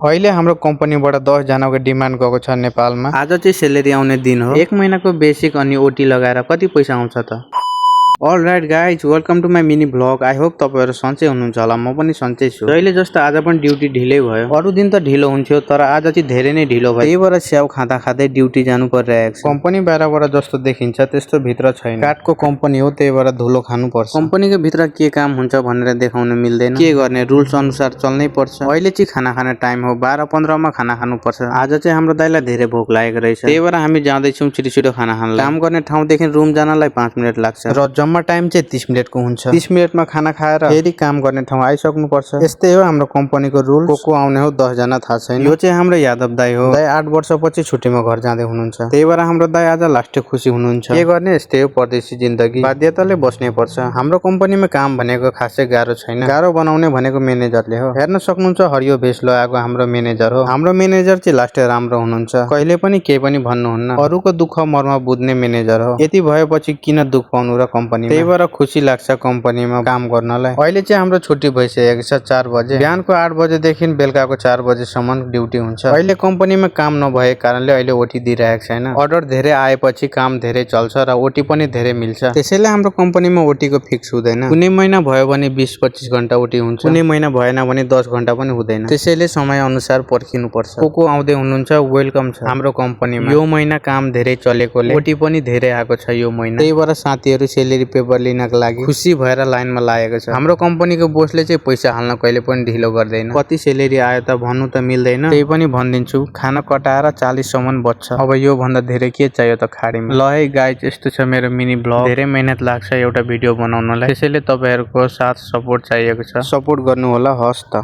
अहिले हाम्रो कम्पनीबाट 10 जनाको डिमान्ड गएको छ नेपालमा। आज चाहिँ सेलेरी आउने दिन हो। 1 महिनाको बेसिक अनि ओटी लगाएर कति पैसा आउँछ त? Alright guys, welcome to my mini vlog. I hope तपाईहरु सन्चै हुनुहुन्छ होला। म पनि सन्चै छु। अहिले जस्तो आज पनि ड्युटी ढिलै भयो। अरु दिन त ढिलो हुन्थ्यो तर आज चाहिँ धेरै नै ढिलो भयो। त्यही भएर स्याउ खाँदा खाँदै ड्युटी जानु परिरहेको छ। कम्पनी बाहिरबाट जस्तो देखिन्छ त्यस्तो भित्र छैन। काठको कम्पनी हो, त्यही भएर धुलो खानु पर्छ। कम्पनीको भित्र के काम हुन्छ भनेर देखाउन मिल्दैन। के गर्ने, रुल्स अनुसार चल्नै पर्छ। अहिले चाहिँ खाना खाने टाइम हो। 12:15 मा खाना खानु पर्छ। आज चाहिँ हाम्रो दाइलाई धेरै भोक लागेको रहेछ। त्यही भएर हामी जाँदै छौं छिटो खाना खानलाई। काम गर्ने ठाउँदेखि रुम जानलाई 5 मिनेट लाग्छ र जम्मा टाइम चाहिँ 30 मिनेटको हुन्छ। 30 मिनेटमा खाना खाएर फेरि काम गर्ने ठाउँ आइसक्नु पर्छ। यस्तै हो हाम्रो कम्पनीको रुल। को आउने हो 10 जना थाहा छैन। यो चाहिँ हाम्रो यादव दाइ हो। दाइ 8 वर्षपछि छुट्टीमा घर जाँदै हुनुहुन्छ। त्यही भएर हाम्रो दाइ आज लास्टै खुसी हुनुहुन्छ। के गर्ने, यस्तै हो परदेशी जिन्दगी। बाध्यताले बस्नै पर्छ। हाम्रो कम्पनीमा काम भनेको खासै गाह्रो छैन। गाह्रो बनाउने भनेको म्यानेजरले हो। हेर्न सक्नुहुन्छ हरियो भेष लगाएको हाम्रो म्यानेजर हो। हाम्रो म्यानेजर चाहिँ लास्टै राम्रो हुनुहुन्छ। कहिले पनि केही पनि भन्नुहुन्न। अरूको दुःख मर्म बुझ्ने म्यानेजर हो। यति भएपछि किन दुःख पाउनु र कम्पनीमा। त्यही भएर खुसी लाग्छ कम्पनीमा काम गर्नलाई। अहिले चाहिँ हाम्रो छुट्टी भइसकेको छ 4 बजे। बिहानको 8 बजेदेखि बेलुकाको 4 बजेसम्म ड्युटी हुन्छ। अहिले कम्पनीमा काम नभएको कारणले अहिले ओटी दिइरहेको छैन। अर्डर धेरै आएपछि काम धेरै चल्छ र ओटी पनि धेरै मिल्छ। त्यसैले हाम्रो कम्पनीमा ओटीको फिक्स हुँदैन। कुनै महिना भयो भने 20-25 घण्टा ओटी हुन्छ। कुनै महिना भएन भने 10 घण्टा पनि हुँदैन। त्यसैले समय अनुसार पर्खिनु पर्छ। को आउँदै हुनुहुन्छ वेलकम छ हाम्रो कम्पनीमा। यो महिना काम धेरै चलेकोले ओटी पनि धेरै आएको छ यो महिना। त्यही भएर साथीहरु सेलेरी पेपर लिनको लागि खुसी भएर लाइनमा लागेको छ। हाम्रो कम्पनीको बोसले चाहिँ पैसा हाल्न कहिले पनि ढिलो गर्दैन। कति सेलेरी आयो त भन्नु त मिल्दैन। त्यही पनि भनिदिन्छु, खाना कटाएर 40 सम्म बच्छ। अब यो भन्दा धेरै के चाहियो त खाडीमा। ल है गाइज, यस्तो छ मेरो मिनी भ्लग। धेरै मेहनत लाग्छ एउटा भिडियो बनाउनलाई। त्यसैले तपाईहरुको साथ सपोर्ट चाहिएको छ। सपोर्ट गर्नु होला। हस् त।